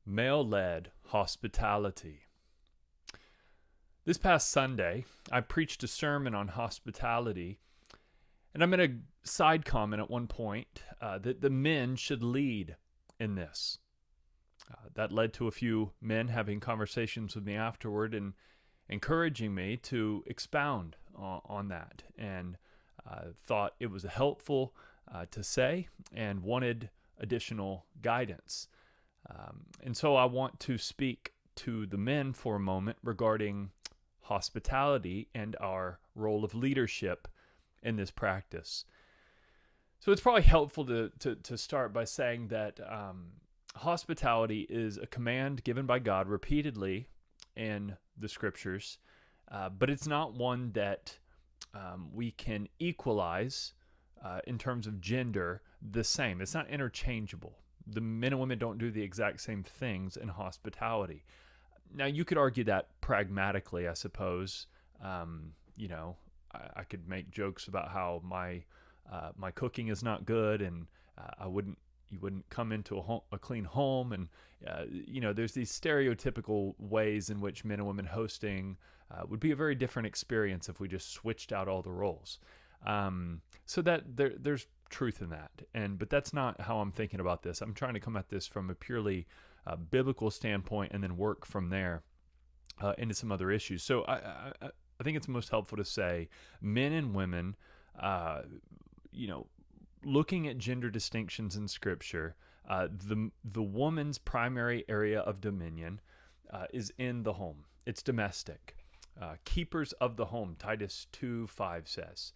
Male-led hospitality. This past Sunday, I preached a sermon on hospitality, and I'm going to side comment at one point that the men should lead in this. That led to a few men having conversations with me afterward and encouraging me to expound on that, and thought it was helpful to say and wanted additional guidance. And so I want to speak to the men for a moment regarding hospitality and our role of leadership in this practice. So it's probably helpful to start by saying that hospitality is a command given by God repeatedly in the scriptures, but it's not one that we can equalize in terms of gender the same. It's not interchangeable. The men and women don't do the exact same things in hospitality. Now, you could argue that pragmatically, I suppose. I could make jokes about how my cooking is not good, and you wouldn't come into a clean home, and there's these stereotypical ways in which men and women hosting would be a very different experience if we just switched out all the roles. So that there's truth in that, but that's not how I'm thinking about this. I'm trying to come at this from a purely biblical standpoint and then work from there into some other issues. So I think it's most helpful to say men and women, looking at gender distinctions in Scripture, the woman's primary area of dominion is in the home. It's domestic. Keepers of the home, Titus 2:5 says.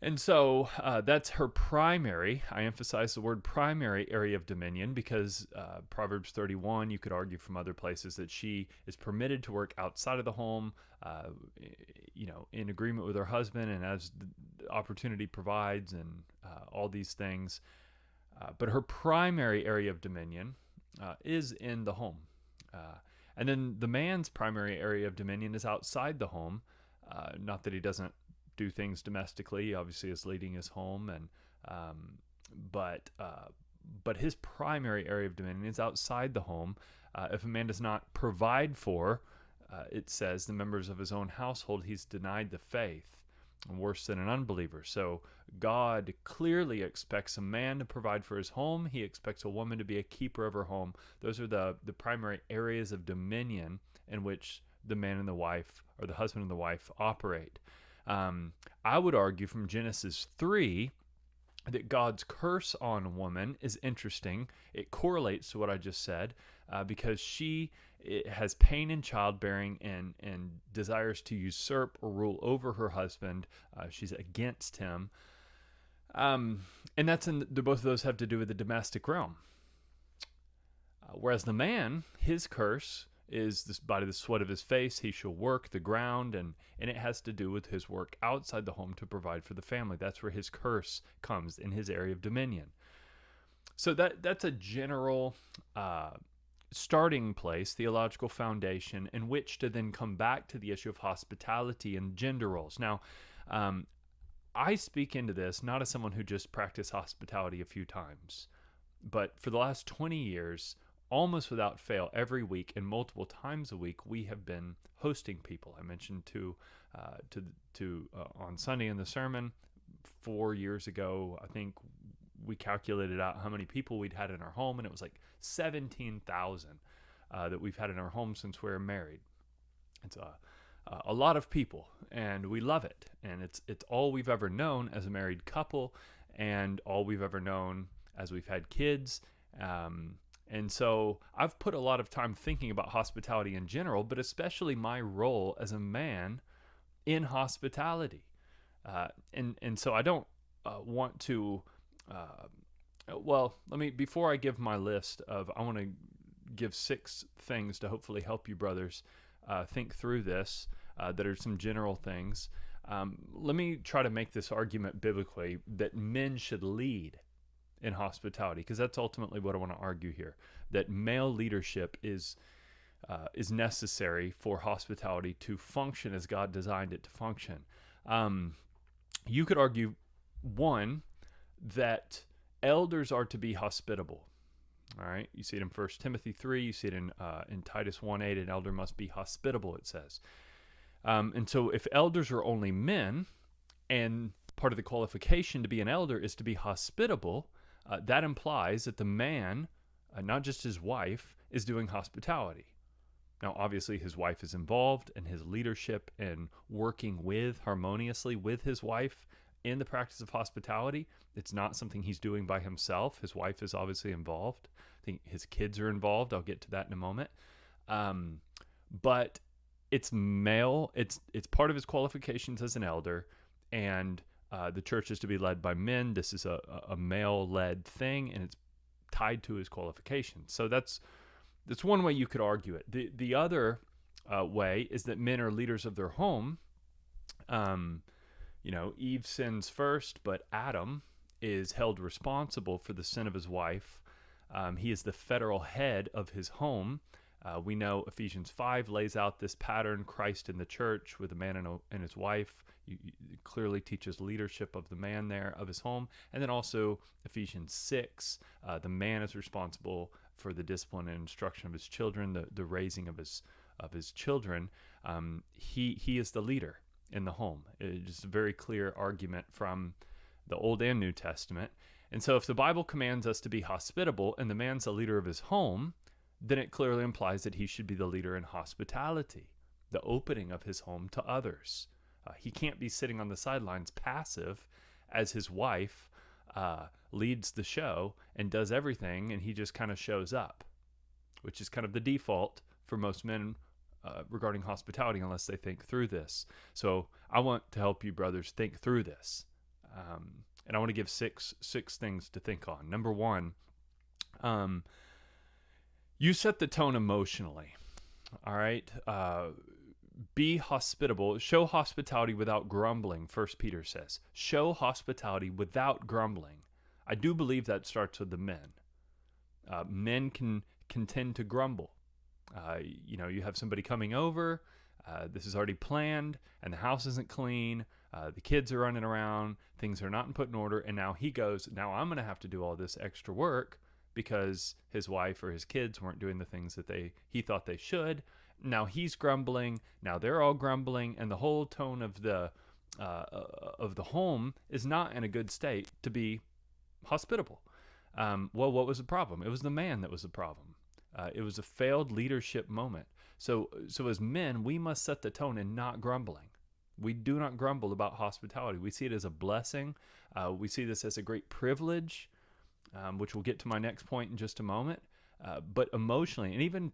And so that's her primary, I emphasize the word primary, area of dominion, because Proverbs 31, you could argue from other places that she is permitted to work outside of the home, in agreement with her husband and as the opportunity provides, and all these things. But her primary area of dominion is in the home. And then the man's primary area of dominion is outside the home. Not that he doesn't do things domestically, he obviously is leading his home, but his primary area of dominion is outside the home. If a man does not provide for, it says, the members of his own household, he's denied the faith, and worse than an unbeliever. So God clearly expects a man to provide for his home. He expects a woman to be a keeper of her home. Those are the primary areas of dominion in which the man and the wife, or the husband and the wife, operate. I would argue from Genesis 3 that God's curse on woman is interesting. It correlates to what I just said, because she has pain in childbearing and desires to usurp or rule over her husband. She's against him. And both of those have to do with the domestic realm. Whereas the man, his curse is this: by the sweat of his face he shall work the ground, and it has to do with his work outside the home to provide for the family. That's where his curse comes, in his area of dominion. So that's a general starting place, theological foundation, in which to then come back to the issue of hospitality and gender roles. Now, I speak into this not as someone who just practiced hospitality a few times, but for the last 20 years, almost without fail, every week and multiple times a week, we have been hosting people. I mentioned on Sunday in the sermon, 4 years ago, I think we calculated out how many people we'd had in our home, and it was like 17,000 that we've had in our home since we were married. It's a lot of people, and we love it. And it's all we've ever known as a married couple, and all we've ever known as we've had kids. And so I've put a lot of time thinking about hospitality in general, but especially my role as a man in hospitality. And so I don't want to, before I give my list I want to give 6 things to hopefully help you brothers think through this, that are some general things. Let me try to make this argument biblically that men should lead in hospitality, because that's ultimately what I want to argue here, that male leadership is necessary for hospitality to function as God designed it to function. You could argue, one, that elders are to be hospitable. All right, you see it in 1 Timothy 3. You see it in Titus 1:8. An elder must be hospitable, it says. And so if elders are only men, and part of the qualification to be an elder is to be hospitable, that implies that the man, not just his wife, is doing hospitality. Now, obviously, his wife is involved in his leadership and working harmoniously with his wife in the practice of hospitality. It's not something he's doing by himself. His wife is obviously involved. I think his kids are involved. I'll get to that in a moment. But it's male. It's part of his qualifications as an elder, and the church is to be led by men. This is a male-led thing, and it's tied to his qualifications. So that's one way you could argue it. The other way is that men are leaders of their home. Eve sins first, but Adam is held responsible for the sin of his wife. He is the federal head of his home. We know Ephesians 5 lays out this pattern, Christ in the church with a man and his wife. It clearly teaches leadership of the man there, of his home. And then also Ephesians 6, the man is responsible for the discipline and instruction of his children, the raising of his children. He is the leader in the home. It's a very clear argument from the Old and New Testament. And so if the Bible commands us to be hospitable and the man's the leader of his home, then it clearly implies that he should be the leader in hospitality, the opening of his home to others. He can't be sitting on the sidelines passive as his wife leads the show and does everything, and he just kind of shows up, which is kind of the default for most men regarding hospitality, unless they think through this. So I want to help you, brothers, think through this. And I want to give six things to think on. Number one, you set the tone emotionally. All right. Be hospitable. Show hospitality without grumbling, 1 Peter says. Show hospitality without grumbling. I do believe that starts with the men. Men can tend to grumble. You have somebody coming over. This is already planned, and the house isn't clean. The kids are running around. Things are not put in order. And now he goes, now I'm going to have to do all this extra work because his wife or his kids weren't doing the things that he thought they should. Now he's grumbling. Now they're all grumbling, and the whole tone of the home is not in a good state to be hospitable. Well, what was the problem? It was the man that was the problem. It was a failed leadership moment. So as men, we must set the tone in not grumbling. We do not grumble about hospitality. We see it as a blessing. We see this as a great privilege, which we'll get to my next point in just a moment. But emotionally, and even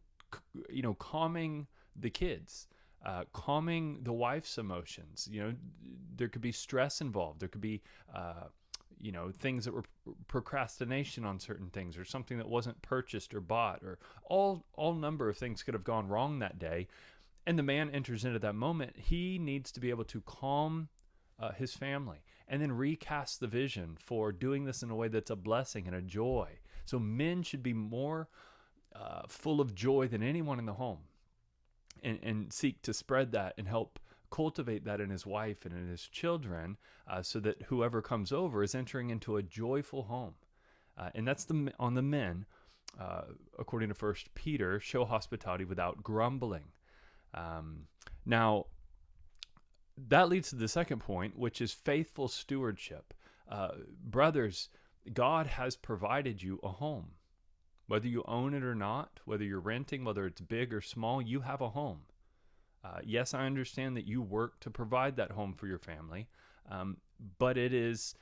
calming the kids, calming the wife's emotions. There could be stress involved. There could be things that were procrastination on certain things, or something that wasn't purchased or bought, or all number of things could have gone wrong that day. And the man enters into that moment. He needs to be able to calm his family and then recast the vision for doing this in a way that's a blessing and a joy. So men should be more full of joy than anyone in the home, and seek to spread that and help cultivate that in his wife and in his children, so that whoever comes over is entering into a joyful home. And that's on the men, according to 1 Peter, show hospitality without grumbling. Now, that leads to the second point, which is faithful stewardship. Brothers, God has provided you a home. Whether you own it or not, whether you're renting, whether it's big or small, you have a home. Yes, I understand that you work to provide that home for your family, but it is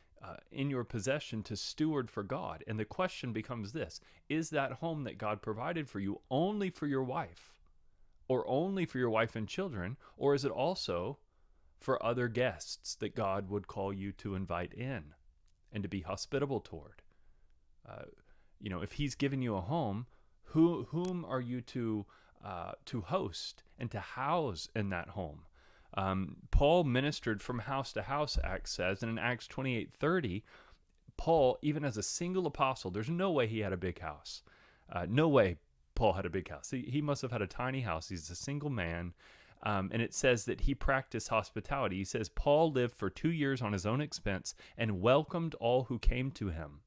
in your possession to steward for God. And the question becomes this: is that home that God provided for you only for your wife, or only for your wife and children, or is it also for other guests that God would call you to invite in and to be hospitable toward? If he's given you a home, whom are you to host and to house in that home? Paul ministered from house to house, Acts says, and in Acts 28:30, Paul, even as a single apostle, there's no way he had a big house. No way Paul had a big house. He must have had a tiny house. He's a single man. And it says that he practiced hospitality. He says Paul lived for 2 years on his own expense and welcomed all who came to him.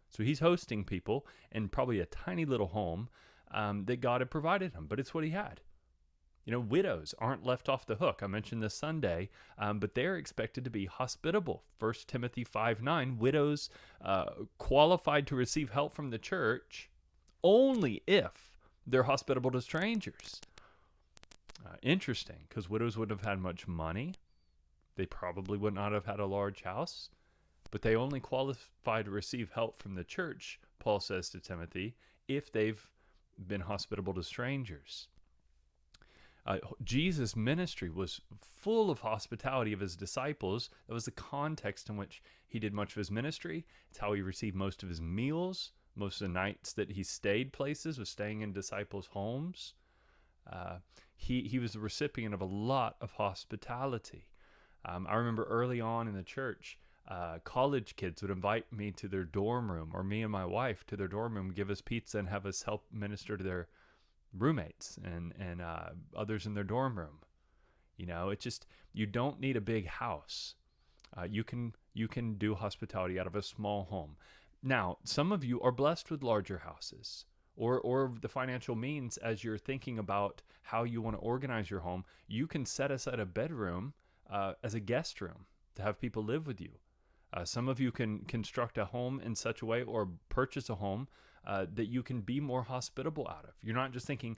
So he's hosting people in probably a tiny little home that God had provided him, but it's what he had. Widows aren't left off the hook. I mentioned this Sunday, but they're expected to be hospitable. 1 Timothy 5:9, widows qualified to receive help from the church only if they're hospitable to strangers. Interesting, because widows wouldn't have had much money. They probably would not have had a large house, but they only qualify to receive help from the church, Paul says to Timothy, if they've been hospitable to strangers. Jesus' ministry was full of hospitality of his disciples. That was the context in which he did much of his ministry. It's how he received most of his meals. Most of the nights that he stayed places was staying in disciples' homes. He was the recipient of a lot of hospitality. I remember early on in the church, college kids would invite me to their dorm room, or me and my wife to their dorm room, give us pizza and have us help minister to their roommates and others in their dorm room. It's just, you don't need a big house. You can do hospitality out of a small home. Now, some of you are blessed with larger houses, or the financial means. As you're thinking about how you want to organize your home, you can set aside a bedroom as a guest room to have people live with you. Some of you can construct a home in such a way, or purchase a home that you can be more hospitable out of. You're not just thinking,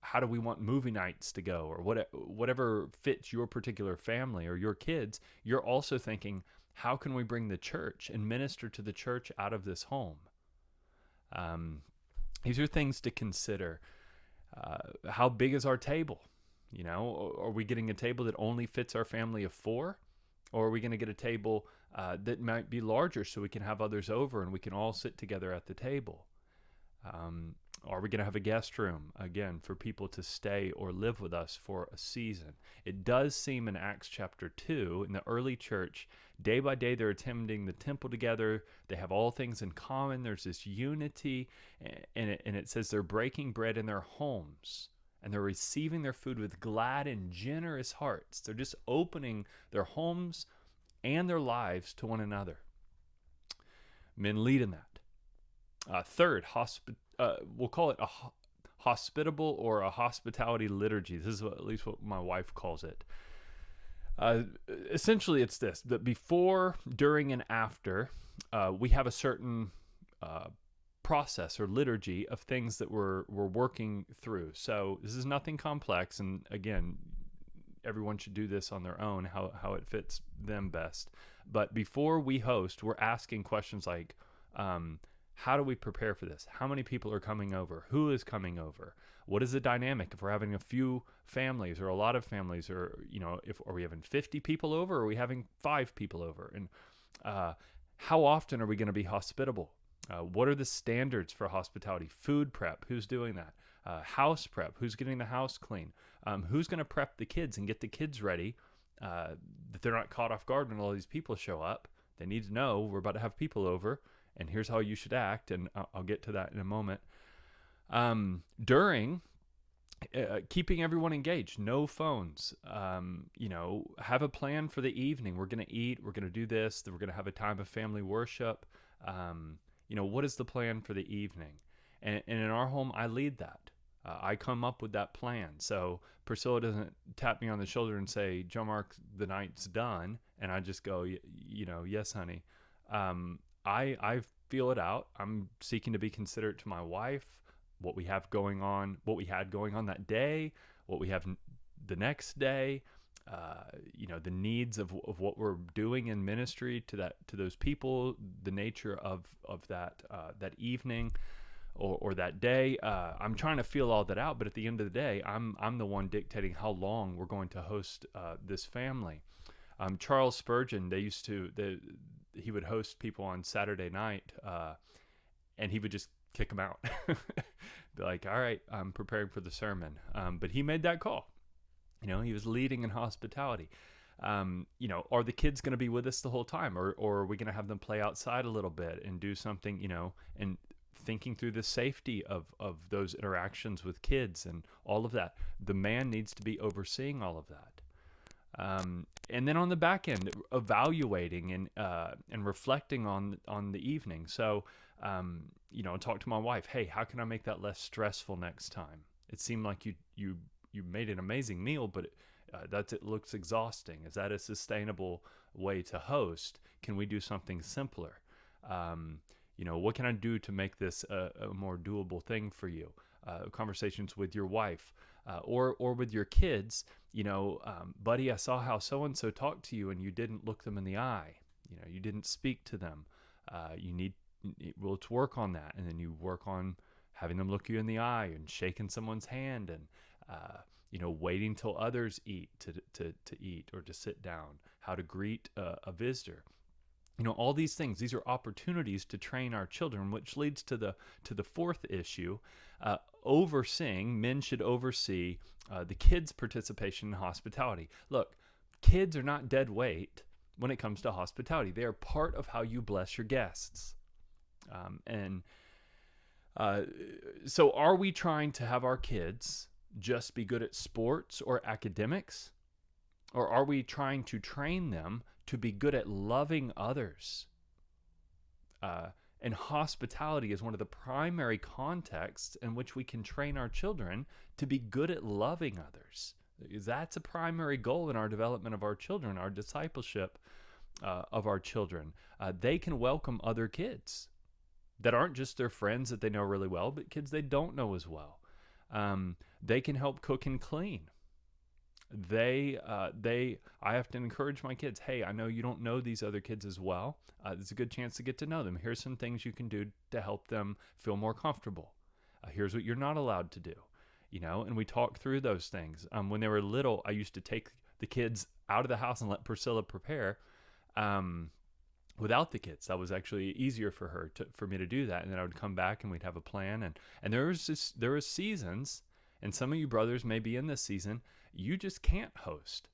how do we want movie nights to go, or whatever fits your particular family or your kids. You're also thinking, how can we bring the church and minister to the church out of this home? These are things to consider. How big is our table? Are we getting a table that only fits our family of 4? Or are we going to get a table that might be larger so we can have others over and we can all sit together at the table? Are we going to have a guest room, again, for people to stay or live with us for a season? It does seem in Acts chapter 2, in the early church, day by day they're attending the temple together. They have all things in common. There's this unity, and it says they're breaking bread in their homes. And they're receiving their food with glad and generous hearts. They're just opening their homes and their lives to one another. Men lead in that. Third, we'll call it a hospitable or a hospitality liturgy. This is at least what my wife calls it. Essentially, it's this: that before, during, and after, we have a certain process or liturgy of things that we're working through. So this is nothing complex, and again, everyone should do this on their own, how it fits them best. But before we host, we're asking questions like, how do we prepare for this? How many people are coming over? Who is coming over? What is the dynamic? If we're having a few families or a lot of families, or are we having 50 people over, or are we having 5 people over? And how often are we going to be hospitable? What are the standards for hospitality? Food prep, who's doing that? House prep, who's getting the house clean? Who's going to prep the kids and get the kids ready that they're not caught off guard when all these people show up? They need to know we're about to have people over, and here's how you should act, and I'll get to that in a moment. During, keeping everyone engaged, no phones. Have a plan for the evening. We're going to eat, we're going to do this, we're going to have a time of family worship. What is the plan for the evening? And in our home, I lead that. I come up with that plan. So Priscilla doesn't tap me on the shoulder and say, Joe Mark, the night's done. And I just go, yes, honey. I feel it out. I'm seeking to be considerate to my wife, what we have going on, what we had going on that day, what we have the next day, the needs of what we're doing in ministry to those people, the nature of that evening or that day. I'm trying to feel all that out, but at the end of the day, I'm the one dictating how long we're going to host this family. Charles Spurgeon, he would host people on Saturday night, and he would just kick them out. Be like, all right, I'm preparing for the sermon. But he made that call. He was leading in hospitality. Are the kids going to be with us the whole time, or are we going to have them play outside a little bit and do something, and thinking through the safety of those interactions with kids and all of that? The man needs to be overseeing all of that. And then on the back end, evaluating and reflecting on the evening. So, talk to my wife. Hey, how can I make that less stressful next time? It seemed like you made an amazing meal, but it looks exhausting. Is that a sustainable way to host? Can we do something simpler? What can I do to make this a more doable thing for you? Conversations with your wife or with your kids. Buddy, I saw how so-and-so talked to you and you didn't look them in the eye. You didn't speak to them. Let's work on that. And then you work on having them look you in the eye and shaking someone's hand and, waiting till others eat to eat or to sit down, how to greet a visitor. All these things, these are opportunities to train our children, which leads to the fourth issue. Men should oversee the kids' participation in hospitality. Look, kids are not dead weight when it comes to hospitality. They are part of how you bless your guests. So are we trying to have our kids just be good at sports or academics? Or are we trying to train them to be good at loving others? And hospitality is one of the primary contexts in which we can train our children to be good at loving others. That's a primary goal in our development of our children, our discipleship of our children. They can welcome other kids that aren't just their friends that they know really well, but kids they don't know as well. They can help cook and clean. I have to encourage my kids, hey, I know you don't know these other kids as well. It's a good chance to get to know them. Here's some things you can do to help them feel more comfortable. Here's what you're not allowed to do, and we talk through those things. When they were little, I used to take the kids out of the house and let Priscilla prepare without the kids. That was actually easier for me to do that. And then I would come back and we'd have a plan. And there was seasons, and some of you brothers may be in this season, you just can't host.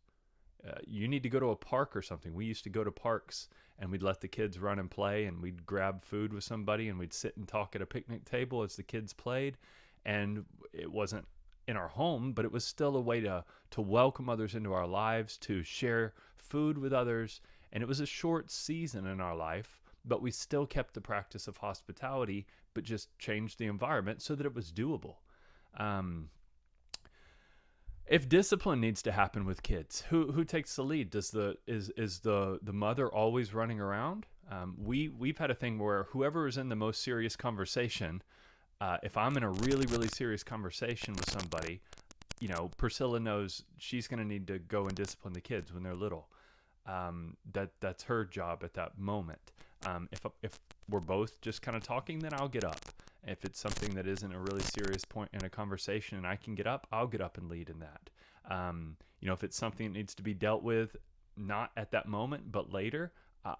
You need to go to a park or something. We used to go to parks and we'd let the kids run and play, and we'd grab food with somebody and we'd sit and talk at a picnic table as the kids played. And it wasn't in our home, but it was still a way to welcome others into our lives, to share food with others. And it was a short season in our life, but we still kept the practice of hospitality, but just changed the environment so that it was doable. If discipline needs to happen with kids, who takes the lead? Is the mother always running around? We've had a thing where whoever is in the most serious conversation, if I'm in a really, really serious conversation with somebody, Priscilla knows she's going to need to go and discipline the kids when they're little. That's her job at that moment. If we're both just kind of talking, then I'll get up. If it's something that isn't a really serious point in a conversation and I can get up, I'll get up and lead in that. If it's something that needs to be dealt with, not at that moment, but later,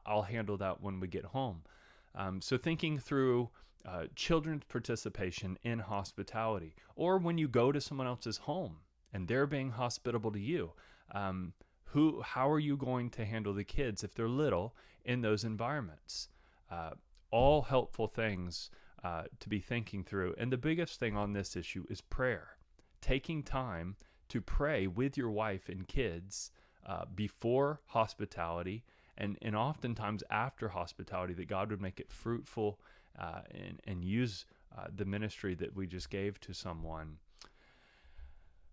I'll handle that when we get home. So thinking through children's participation in hospitality, or when you go to someone else's home and they're being hospitable to you, how are you going to handle the kids if they're little in those environments? All helpful things to be thinking through. And the biggest thing on this issue is prayer. Taking time to pray with your wife and kids before hospitality and oftentimes after hospitality, that God would make it fruitful and use the ministry that we just gave to someone.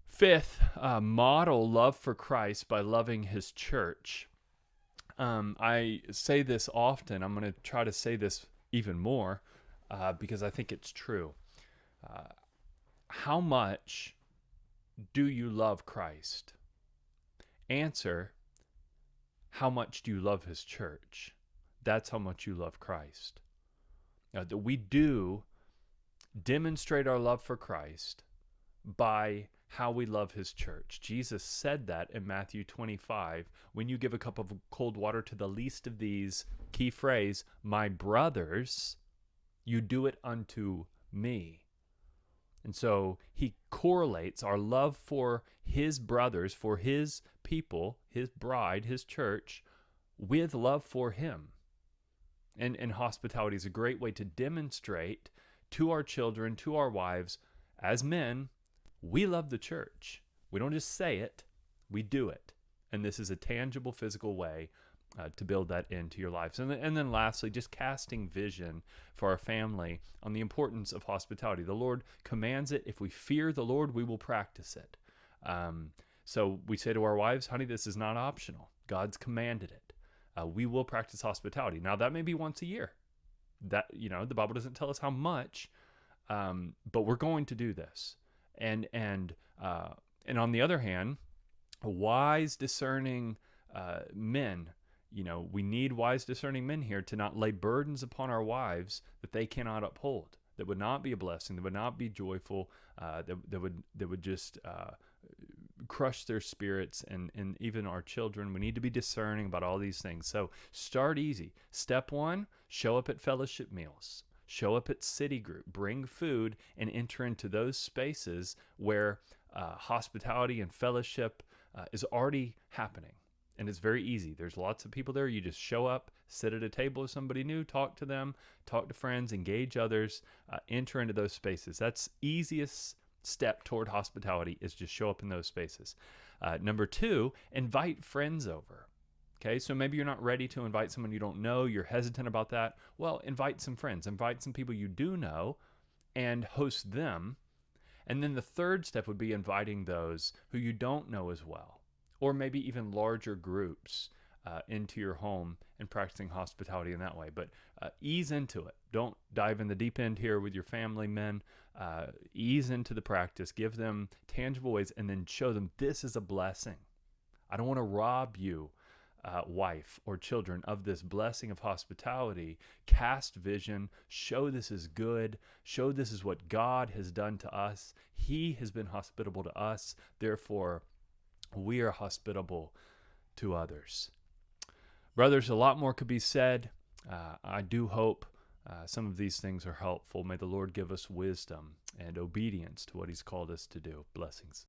Fifth, model love for Christ by loving his church. I say this often. I'm going to try to say this even more because I think it's true. How much do you love Christ? Answer, how much do you love his church? That's how much you love Christ. That we do demonstrate our love for Christ by how we love his church. Jesus said that in Matthew 25, when you give a cup of cold water to the least of these, key phrase, my brothers, you do it unto me. And so he correlates our love for his brothers, for his people, his bride, his church, with love for him. And hospitality is a great way to demonstrate to our children, to our wives, as men, we love the church. We don't just say it, we do it. And this is a tangible, physical way to build that into your lives. And then lastly, just casting vision for our family on the importance of hospitality. The Lord commands it. If we fear the Lord, we will practice it. So we say to our wives, honey, this is not optional. God's commanded it. We will practice hospitality. Now, that may be once a year. That, the Bible doesn't tell us how much, but we're going to do this. And on the other hand, wise, discerning men, we need wise, discerning men here to not lay burdens upon our wives that they cannot uphold, that would not be a blessing, that would not be joyful, that would just crush their spirits and even our children. We need to be discerning about all these things. So start easy. Step 1, show up at fellowship meals. Show up at city group. Bring food and enter into those spaces where hospitality and fellowship is already happening. And it's very easy. There's lots of people there. You just show up, sit at a table with somebody new, talk to them, talk to friends, engage others, enter into those spaces. That's easiest step toward hospitality, is just show up in those spaces. Number 2, invite friends over. Okay, so maybe you're not ready to invite someone you don't know. You're hesitant about that. Well, invite some friends. Invite some people you do know and host them. And then the third step would be inviting those who you don't know as well, or maybe even larger groups into your home and practicing hospitality in that way. But ease into it. Don't dive in the deep end here with your family, men. Ease into the practice. Give them tangible ways and then show them this is a blessing. I don't want to rob you, wife or children, of this blessing of hospitality. Cast vision. Show this is good. Show this is what God has done to us. He has been hospitable to us. Therefore, we are hospitable to others. Brothers, a lot more could be said. I do hope some of these things are helpful. May the Lord give us wisdom and obedience to what He's called us to do. Blessings.